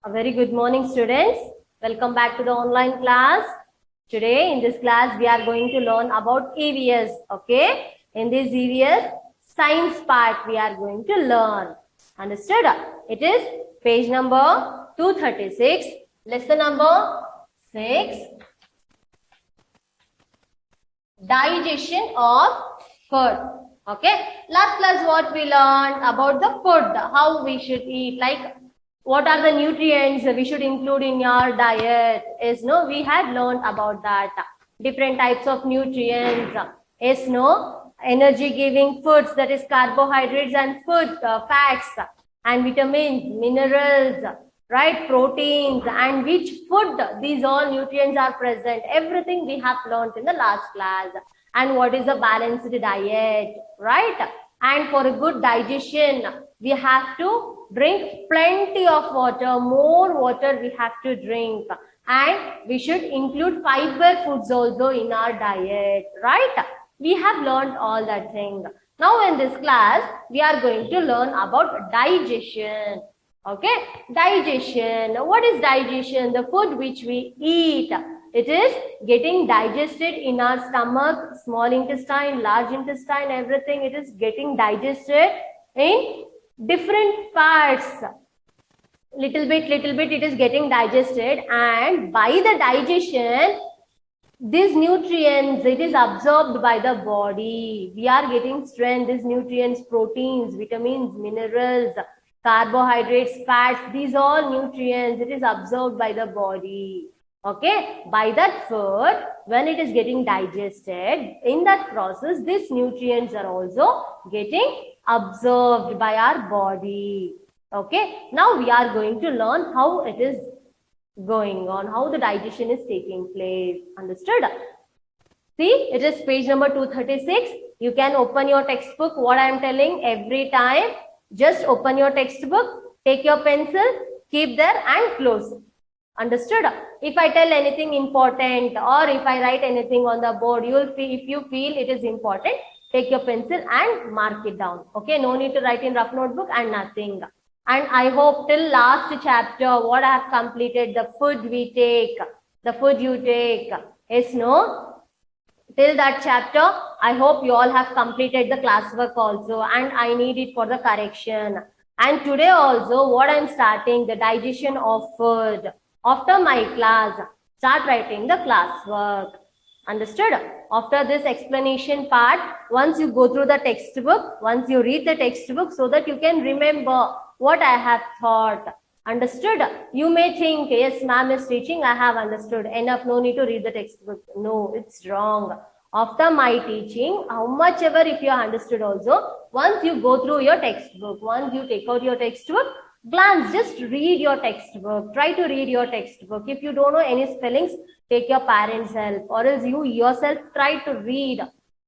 A very good morning, students. Welcome back to the online class. Today in this class, we are going to learn about EVS. Okay. In this EVS science part, we are going to learn. Understood? It is page number 236, lesson number 6. Digestion of food. Okay. Last class, what we learned about the food, how we should eat, like what are the nutrients we should include in your diet. Is no, we had learned about that. Different types of nutrients. Is no, energy giving foods, that is carbohydrates and food, fats and vitamins, minerals, right, proteins, and which food these all nutrients are present. Everything we have learned in the last class. And what is a balanced diet, right? And for a good digestion, we have to drink plenty of water, more water we have to drink. And we should include fiber foods also in our diet, right? We have learned all that thing. Now in this class, we are going to learn about digestion. Okay, digestion. What is digestion? The food which we eat. It is getting digested in our stomach, small intestine, large intestine, everything. It is getting digested in different parts. Little bit it is getting digested, and by the digestion, these nutrients, it is absorbed by the body. We are getting strength, these nutrients, proteins, vitamins, minerals, carbohydrates, fats, these all nutrients, it is absorbed by the body. Okay, by that food, when it is getting digested, in that process, these nutrients are also getting absorbed by our body. Okay, now we are going to learn how it is going on, how the digestion is taking place. Understood? See, it is page number 236. You can open your textbook. What I am telling every time, just open your textbook, take your pencil, keep there and close. Understood? If I tell anything important or if I write anything on the board, you will feel, if you feel it is important, take your pencil and mark it down. Okay, no need to write in rough notebook and nothing. And I hope till last chapter, what I have completed, the food we take, the food you take, is no. Till that chapter, I hope you all have completed the classwork also, and I need it for the correction. And today also, what I am starting, the digestion of food. After my class, start writing the classwork. Understood? After this explanation part, once you go through the textbook, once you read the textbook, so that you can remember what I have taught. Understood? You may think, yes, ma'am is teaching, I have understood. Enough, no need to read the textbook. No, it's wrong. After my teaching, how much ever if you have understood also, once you go through your textbook, once you take out your textbook, glance, just read your textbook. Try to read your textbook. If you don't know any spellings, take your parents' help, or else you yourself try to read.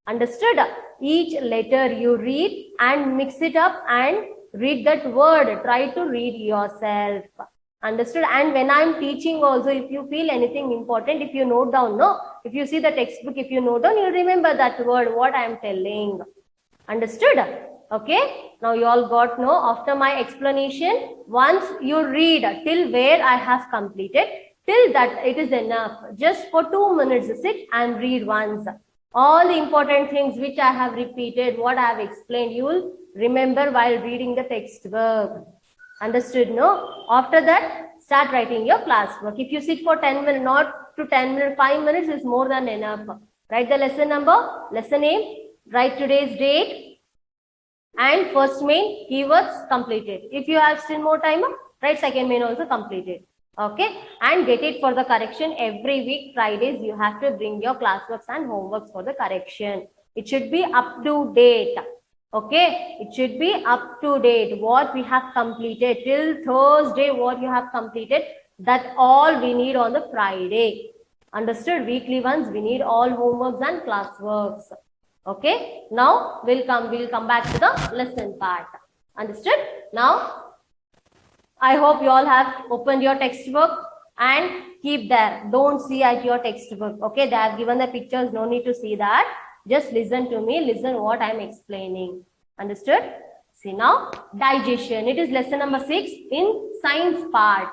Understood? Each letter you read and mix it up and read that word. Try to read yourself. Understood? And when I'm teaching also, if you feel anything important, if you note down, no? If you see the textbook, if you note down, you remember that word, what I am telling. Understood? Okay, now you all got no. After my explanation, once you read till where I have completed, till that it is enough. Just for 2 minutes sit and read once. All the important things which I have repeated, what I have explained, you will remember while reading the textbook. Understood, no? After that, start writing your classwork. If you sit for 10 minutes, not to 10 minutes, 5 minutes is more than enough. Write the lesson number, lesson name, write today's date, and first main keywords completed. If you have still more time, write second main also completed. Okay, and get it for the correction. Every week, Fridays, you have to bring your classworks and homeworks for the correction. It should be up to date. Okay, it should be up to date. What we have completed till Thursday, what you have completed, that all we need on the Friday. Understood? Weekly ones, we need all homeworks and classworks. Okay, now we'll come back to the lesson part. Understood? Now, I hope you all have opened your textbook and keep there. Don't see at your textbook. Okay, they have given the pictures, no need to see that. Just listen to me, listen what I am explaining. Understood? See now, digestion. It is lesson number 6 in science part.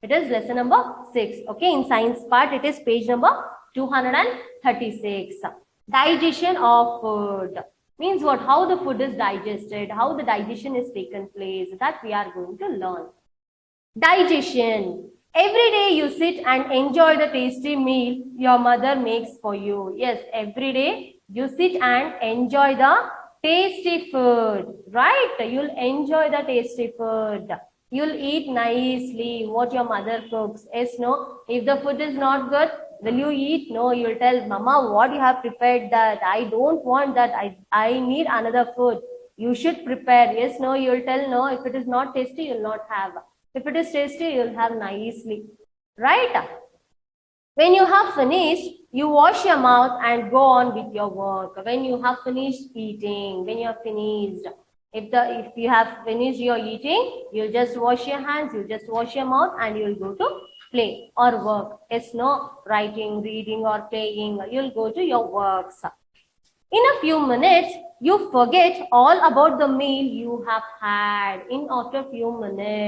It is lesson number 6. Okay, in science part, it is page number 236. Digestion of food means what? How the food is digested, how the digestion is taken place, that we are going to learn. Digestion. Every day you sit and enjoy the tasty meal your mother makes for you. Yes, every day you sit and enjoy the tasty food, right? You'll enjoy the tasty food. You'll eat nicely what your mother cooks. Yes, no? If the food is not good, will you eat? No, you'll tell, Mama, what you have prepared that? I don't want that. I need another food. You should prepare. Yes, no, you'll tell, no, if it is not tasty, you'll not have. If it is tasty, you'll have nicely, right? When you have finished, you wash your mouth and go on with your work. When you have finished eating, when you have finished, if you have finished your eating, you just wash your hands, you just wash your mouth, and you'll go to play or work. It's no writing, reading, or playing. You'll go to your works. In a few minutes, you forget all about the meal you have had. After a few minutes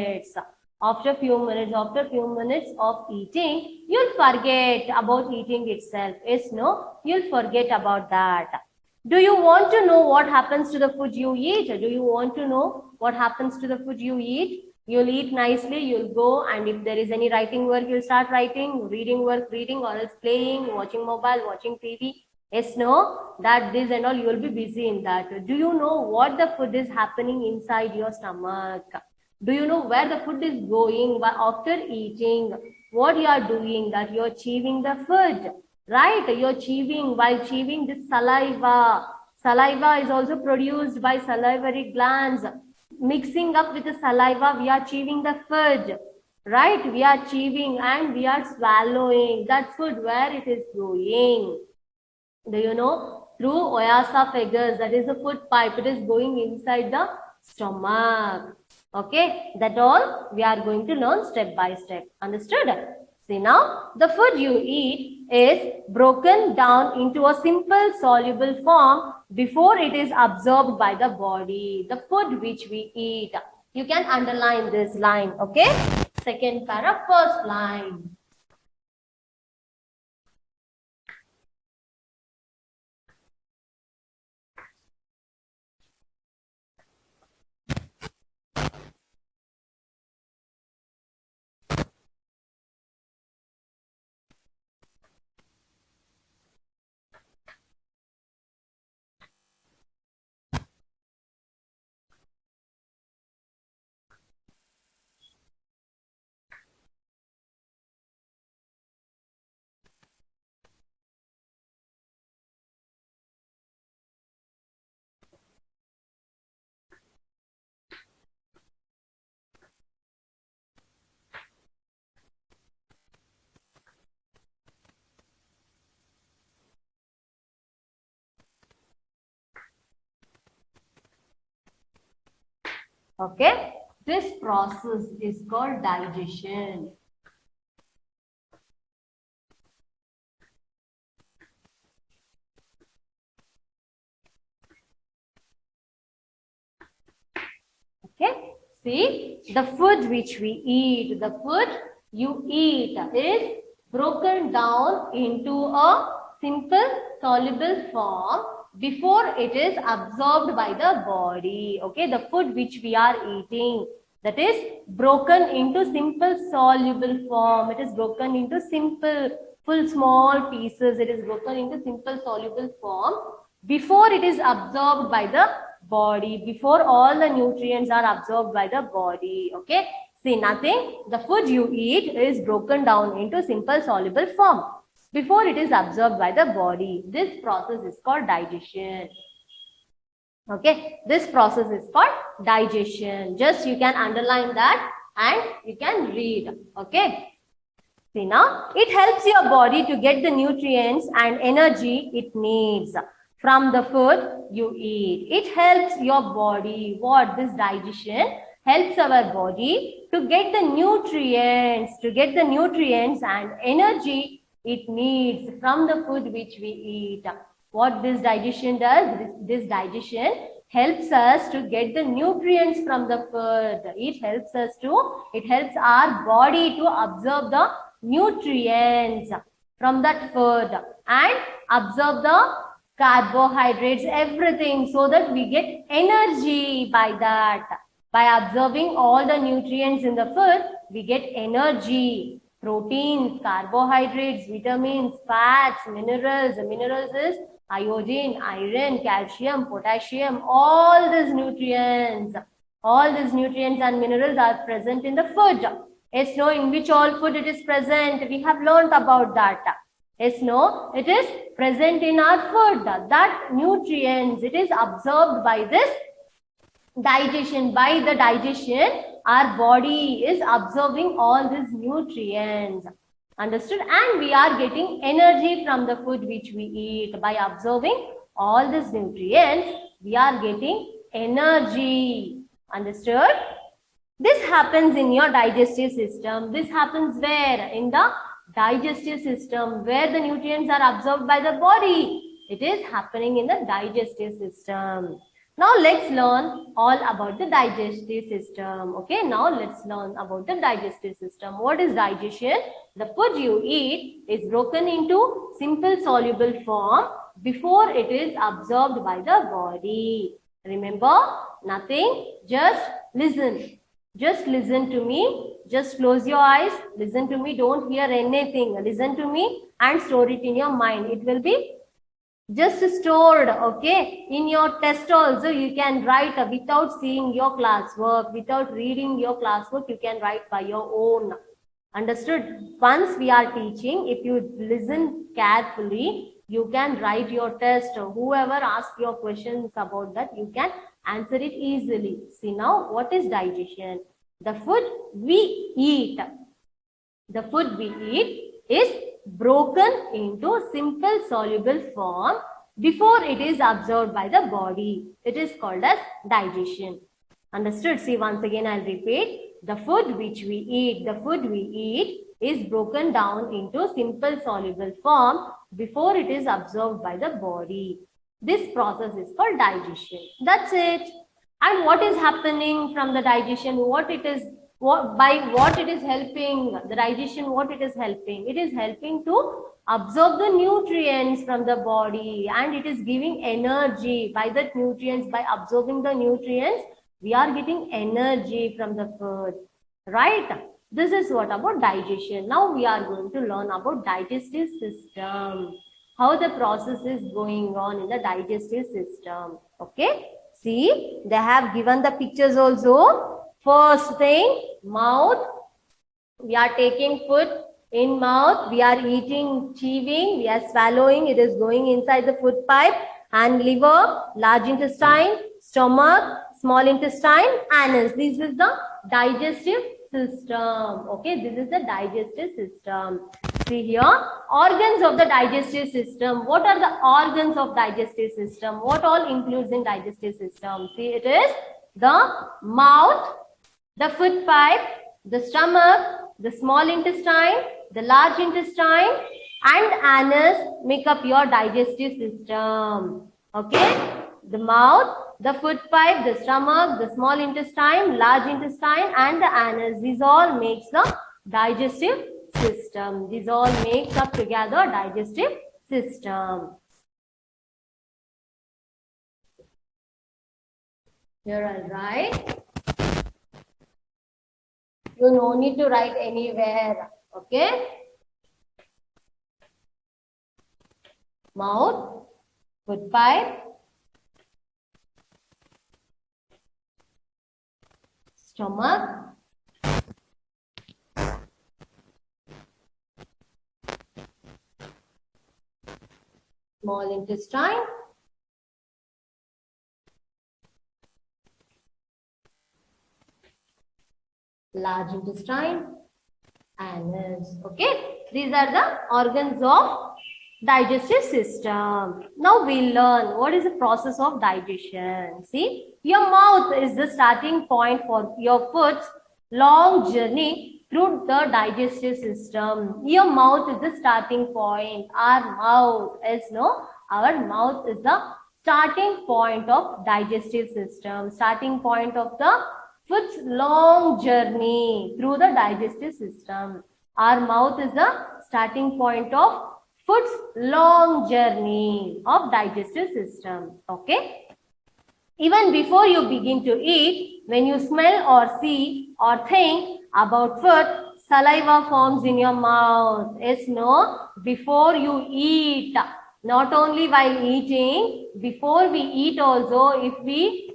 of eating, you'll forget about eating itself. Yes, no? You'll forget about that. Do you want to know what happens to the food you eat? Do you want to know what happens to the food you eat? You'll eat nicely, you'll go, and if there is any writing work, you'll start writing, reading work, reading, or else playing, watching mobile, watching TV. Yes, no, that this and all, you will be busy in that. Do you know what the food is happening inside your stomach? Do you know where the food is going after eating? What you are doing, that you are chewing the food, right? You are chewing, while chewing this saliva. Saliva is also produced by salivary glands. Mixing up with the saliva, we are chewing the food, right? We are chewing and we are swallowing that food where it is going. Do you know? Through oesophagus, that is the food pipe, it is going inside the stomach. Okay, that all we are going to learn step by step. Understood? See now, the food you eat is broken down into a simple soluble form before it is absorbed by the body. The food which we eat. You can underline this line. Okay, second para, first line. Okay, this process is called digestion. Okay, see, the food which we eat, the food you eat is broken down into a simple soluble form before it is absorbed by the body. Okay, the food which we are eating, that is broken into simple soluble form. It is broken into simple, full small pieces. It is broken into simple soluble form before it is absorbed by the body, before all the nutrients are absorbed by the body. Okay, see, nothing, the food you eat is broken down into simple soluble form before it is absorbed by the body. This process is called digestion. Okay, this process is called digestion. Just you can underline that and you can read. Okay, see now, it helps your body to get the nutrients and energy it needs from the food you eat. It helps your body. What? This digestion helps our body to get the nutrients, and energy it needs from the food which we eat. What this digestion does? This digestion helps us to get the nutrients from the food. It helps our body to absorb the nutrients from that food and absorb the carbohydrates, everything, so that we get energy by that. By absorbing all the nutrients in the food, we get energy, proteins, carbohydrates, vitamins, fats, minerals. The minerals is iodine, iron, calcium, potassium, all these nutrients and minerals are present in the food. Yes, no, in which all food it is present? We have learned about that. Yes, no, it is present in our food. That nutrients, it is absorbed by this digestion. By the digestion, our body is absorbing all these nutrients. Understood? And we are getting energy from the food which we eat. By absorbing all these nutrients, we are getting energy. Understood? This happens in your digestive system. This happens where? In the digestive system, where the nutrients are absorbed by the body. It is happening in the digestive system. Now let's learn all about the digestive system. Okay, now let's learn about the digestive system. What is digestion? The food you eat is broken into simple soluble form before it is absorbed by the body. Remember, nothing, just listen. Just listen to me. Just close your eyes. Listen to me. Don't hear anything. Listen to me and store it in your mind. It will be just stored, okay? In your test also, you can write without seeing your classwork, without reading your classwork, you can write by your own. Understood? Once we are teaching, if you listen carefully, you can write your test. Whoever asks your questions about that, you can answer it easily. See now, what is digestion? The food we eat. The food we eat is broken into simple soluble form before it is absorbed by the body. It is called as digestion. Understood? See, once again I'll repeat. The food which we eat is broken down into simple soluble form before it is absorbed by the body. This process is called digestion. That's it. And what is happening from the digestion? By what it is helping? The digestion, what it is helping? It is helping to absorb the nutrients from the body, and it is giving energy. By the nutrients, by absorbing the nutrients, we are getting energy from the food, right? This is what about digestion. Now we are going to learn about digestive system, how the process is going on in the digestive system. Okay, see, they have given the pictures also. First thing, mouth. We are taking food in mouth. We are eating, chewing. We are swallowing. It is going inside the food pipe. And liver, large intestine, stomach, small intestine, anus. This is the digestive system. Okay, this is the digestive system. See here, organs of the digestive system. What are the organs of digestive system? What all includes in digestive system? See, it is the mouth, the food pipe, the stomach, the small intestine, the large intestine, and anus make up your digestive system. Okay? The mouth, the food pipe, the stomach, the small intestine, large intestine, and the anus. These all makes the digestive system. These all makes up together digestive system. Here I'll write. You no need to write anywhere. Okay? Mouth, food pipe, stomach, small intestine, large intestine, anus. Okay, these are the organs of digestive system. Now we'll learn what is the process of digestion. See, your mouth is the starting point for your food's long journey through the digestive system. Your mouth is the starting point. Our mouth is our mouth is the starting point of digestive system, starting point of the food's long journey through the digestive system. Our mouth is the starting point of food's long journey of digestive system. Okay. Even before you begin to eat, when you smell or see or think about food, saliva forms in your mouth. Yes, no? Before you eat, not only while eating, before we eat also, if we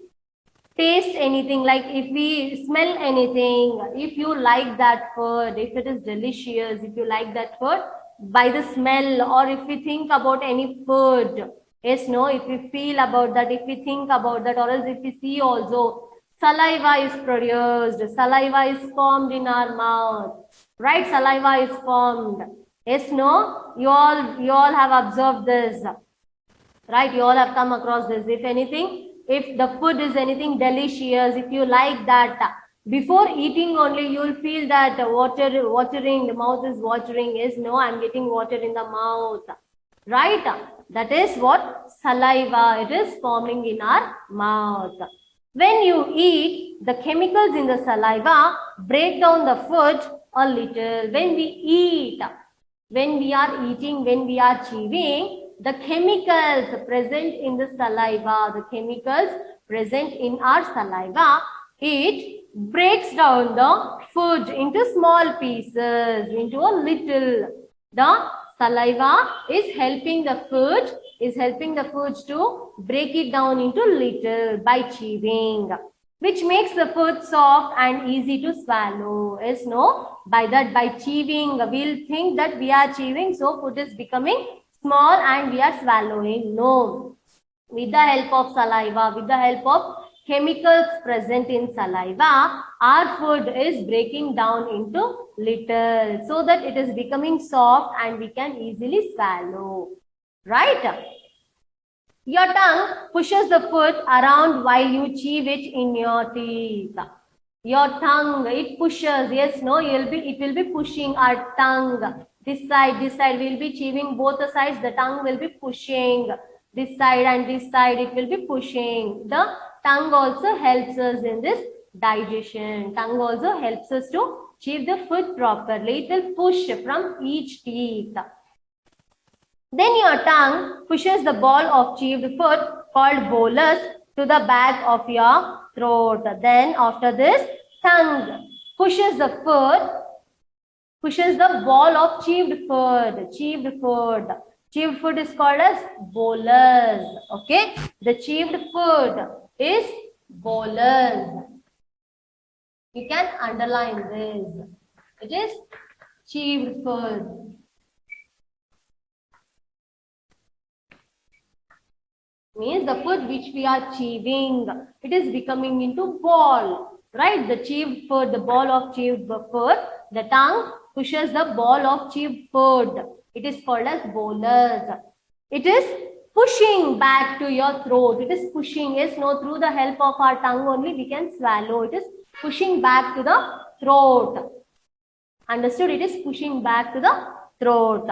taste anything, like if we smell anything, if you like that food, if it is delicious, if you like that food, by the smell, or if we think about any food, yes, no, if we feel about that, if we think about that, or else if we see also, saliva is produced, saliva is formed in our mouth, right? Saliva is formed. Yes, no, you all have observed this, right? You all have come across this. If anything, if the food is anything delicious, if you like that, before eating only, you will feel that watering, the mouth is watering. Yes, no, I'm getting water in the mouth, right? That is what saliva, it is forming in our mouth. When you eat, the chemicals in the saliva break down the food a little. When we eat, when we are eating, when we are chewing, the chemicals present in the saliva, the chemicals present in our saliva, it breaks down the food into small pieces, into a little. The saliva is helping the food to break it down into little by chewing, which makes the food soft and easy to swallow. Yes, no? By that, by chewing, we'll think that we are chewing, so food is becoming small and we are swallowing. No. With the help of saliva, with the help of chemicals present in saliva, our food is breaking down into little, so that it is becoming soft and we can easily swallow. Right? Your tongue pushes the food around while you chew it in your teeth. Your tongue, it pushes. Yes, no, it will be pushing our tongue. This side, we'll be chewing both the sides. The tongue will be pushing. This side and this side, it will be pushing. The tongue also helps us in this digestion. Tongue also helps us to chew the food properly. It will push from each teeth. Then your tongue pushes the ball of chewed food called bolus to the back of your throat. Then after this, tongue pushes the ball of chewed food. Chewed food is called as bolus. Okay, the chewed food is bolus. You can underline this. It is chewed food. Means the food which we are chewing, it is becoming into ball, right? The chewed food, the ball of chewed food, the tongue pushes the ball of chewed food. It is called as bolus. It is pushing back to your throat. It is pushing. Yes, no, through the help of our tongue only we can swallow. It is pushing back to the throat. Understood? It is pushing back to the throat.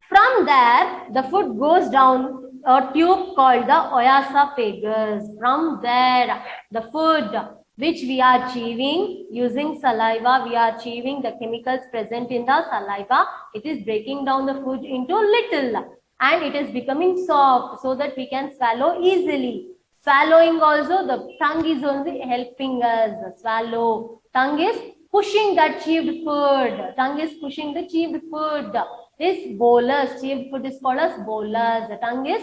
From there, the food goes down a tube called the oesophagus. From there, the food which we are chewing using saliva, we are chewing the chemicals present in the saliva. It is breaking down the food into little and it is becoming soft so that we can swallow easily. Swallowing also, the tongue is only helping us swallow. Tongue is pushing that chewed food. Tongue is pushing the chewed food. This bolus, chewed food is called as bolus. The tongue is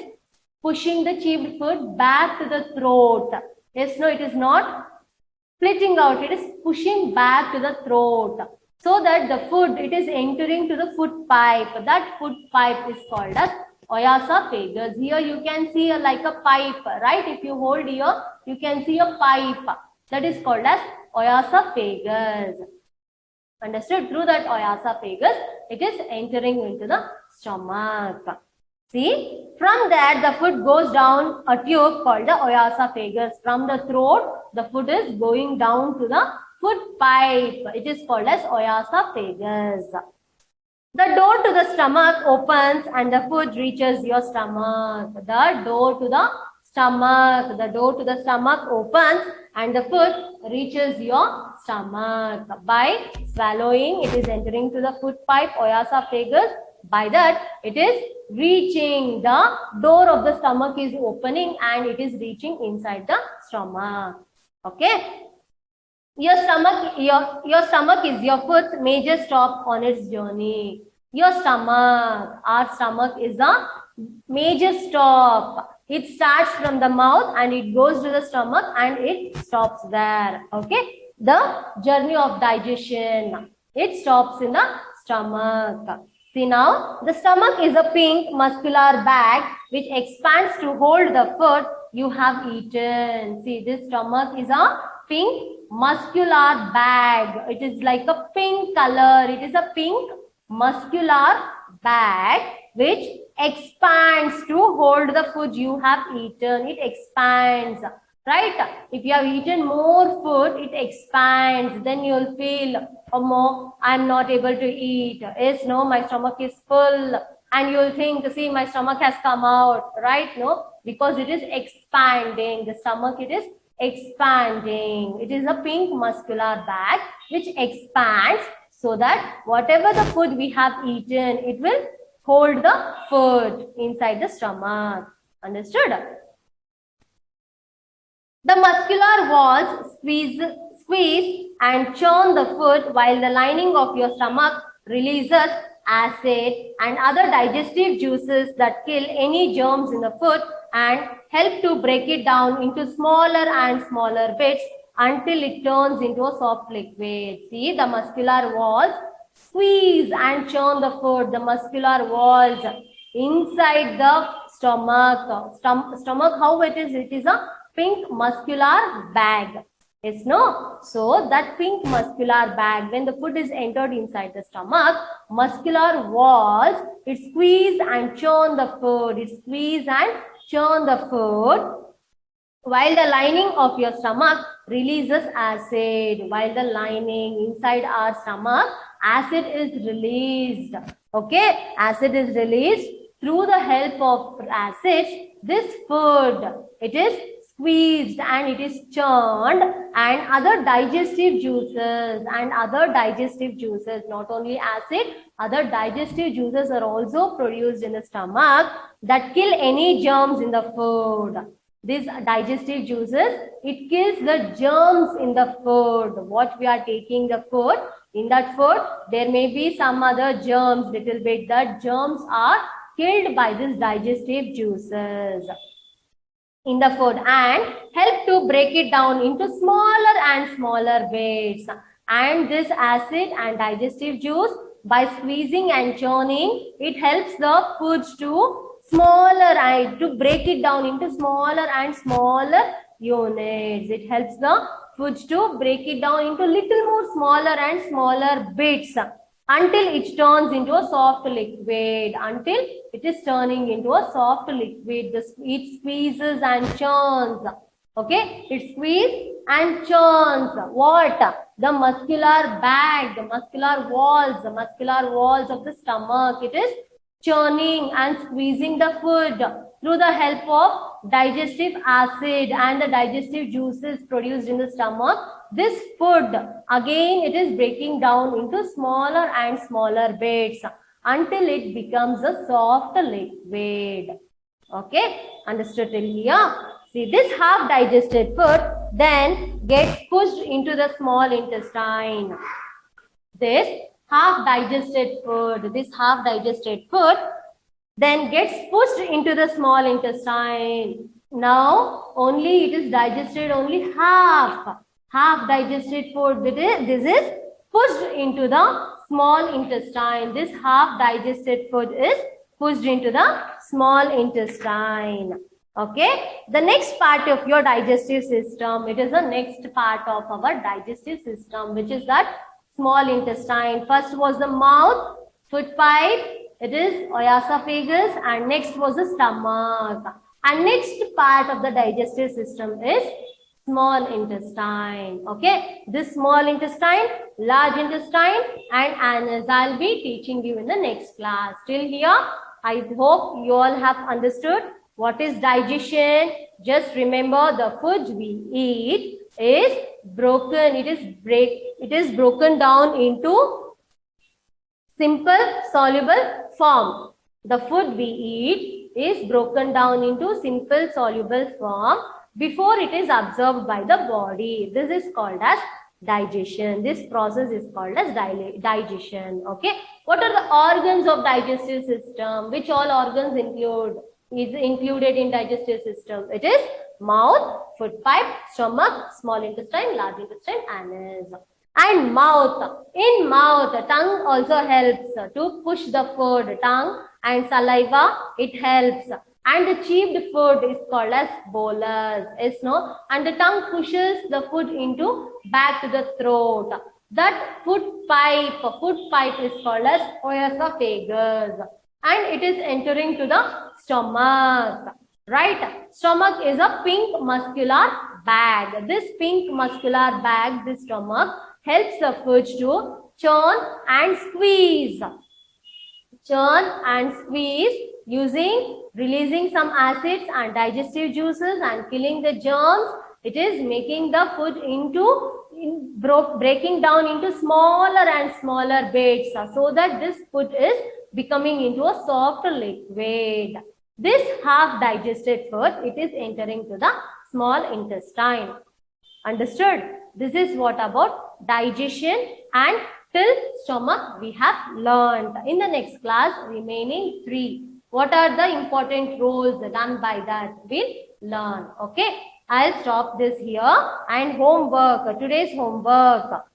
pushing the chewed food back to the throat. Yes, no, it is not splitting out. It is pushing back to the throat. So that the food, it is entering to the food pipe. That food pipe is called as oesophagus. Here you can see like a pipe, right? If you hold here, you can see a pipe. That is called as oesophagus. Understood? Through that oesophagus, it is entering into the stomach. See, from there the food goes down a tube called the oesophagus. From the throat, the food is going down to the food pipe. It is called as oesophagus. The door to the stomach opens and the food reaches your stomach. The door to the stomach. The door to the stomach opens and the food reaches your stomach. By swallowing, it is entering to the food pipe, oesophagus. By that, it is reaching, the door of the stomach is opening and it is reaching inside the stomach. Okay. Your stomach is your foot's major stop on its journey. Your stomach, our stomach is a major stop. It starts from the mouth and it goes to the stomach and it stops there. Okay. The journey of digestion, it stops in the stomach. See now, the stomach is a pink muscular bag which expands to hold the food you have eaten. See, this stomach is a pink muscular bag. It is like a pink color. It is a pink muscular bag which expands to hold the food you have eaten. It expands, right? If you have eaten more food, it expands. Then you will feel, oh, more, I am not able to eat. Yes, no, my stomach is full. And you will think, see, my stomach has come out, right? No, because it is expanding. The stomach, it is expanding. It is a pink muscular bag which expands so that whatever the food we have eaten, it will hold the food inside the stomach. Understood? The muscular walls squeeze and churn the food while the lining of your stomach releases acid and other digestive juices that kill any germs in the food and help to break it down into smaller and smaller bits until it turns into a soft liquid. See, the muscular walls squeeze and churn the food. The muscular walls inside the stomach. Stomach, how it is? It is a pink muscular bag. Yes, no? So that pink muscular bag, when the food is entered inside the stomach, muscular walls, it squeeze and churn the food. It squeeze and churn the food while the lining of your stomach releases acid. While the lining inside our stomach, acid is released. Okay, acid is released. Through the help of acid, this food, it is squeezed and it is churned, and other digestive juices not only acid, other digestive juices are also produced in the stomach that kill any germs in the food. These digestive juices, it kills the germs in the food. What we are taking the food, in that food there may be some other germs, little bit. The germs are killed by these digestive juices in the food and help to break it down into smaller and smaller bits. And this acid and digestive juice, by squeezing and churning, it helps the foods to to break it down into smaller and smaller units. It helps the foods to break it down into little more smaller and smaller bits until it turns into a soft liquid. Until it is turning into a soft liquid, it squeezes and churns. Okay, it squeezes and churns. What? The muscular bag, the muscular walls of the stomach. It is churning and squeezing the food through the help of digestive acid and the digestive juices produced in the stomach. This food, again, it is breaking down into smaller and smaller bits until it becomes a soft liquid. Okay, understood till here? See, this half digested food then gets pushed into the small intestine. This half digested food then gets pushed into the small intestine. Now only it is digested only half digested food. This is pushed into the small intestine. This half digested food is pushed into the small intestine. Okay, the next part of your digestive system, it is the next part of our digestive system, which is that small intestine. First was the mouth, food pipe, it is oesophagus, and next was the stomach. And next part of the digestive system is small intestine. Okay, this small intestine, large intestine, and anus, I'll be teaching you in the next class. Till here, I hope you all have understood What is digestion? Just remember the food we eat is broken. It is broken down into simple soluble form. The food we eat is broken down into simple soluble form before it is absorbed by the body. This is called as digestion. This process is called as digestion. Okay. What are the organs of digestive system? Which all organs is included in digestive system? It is mouth, food pipe, stomach, small intestine, large intestine, anus. And mouth. In mouth, tongue also helps to push the food. Tongue and saliva, it helps. And the chewed food is called as bolus. Yes, no? And the tongue pushes the food into back to the throat. That food pipe is called as oesophagus. And it is entering to the stomach. Right? Stomach is a pink muscular bag. This pink muscular bag, this stomach, helps the food to churn and squeeze. Churn and squeeze releasing some acids and digestive juices and killing the germs. It is making the food breaking down into smaller and smaller bits so that this food is becoming into a soft liquid. This half digested food, it is entering to the small intestine. Understood? This is what about digestion, and till stomach we have learned. In the next class, remaining 3. What are the important roles done by that? We'll learn. Okay. I'll stop this here. And homework. Today's homework.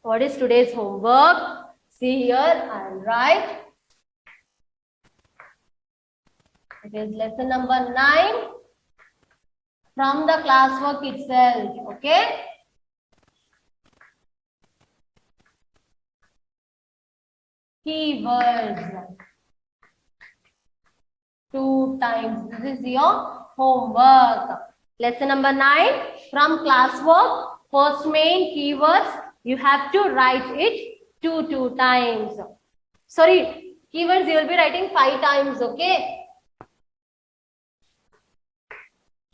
What is today's homework? See here and write. It is lesson number 9 from the classwork itself. Okay. Keywords. 2 times. This is your homework. Lesson number 9 from classwork. First main keywords. You have to write it 2 times. Sorry, keywords you will be writing 5 times. Okay.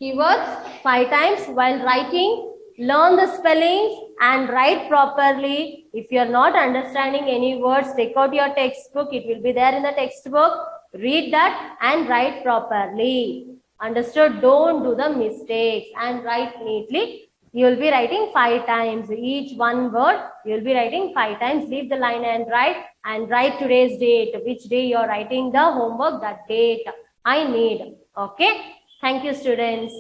Keywords 5 times. While writing, learn the spellings and write properly. If you are not understanding any words, take out your textbook. It will be there in the textbook. Read that and write properly. Understood? Don't do the mistakes and write neatly. You will be writing 5 times. Each one word you will be writing 5 times. Leave the line and write today's date. Which day you are writing the homework, that date I need. Okay. Thank you, students.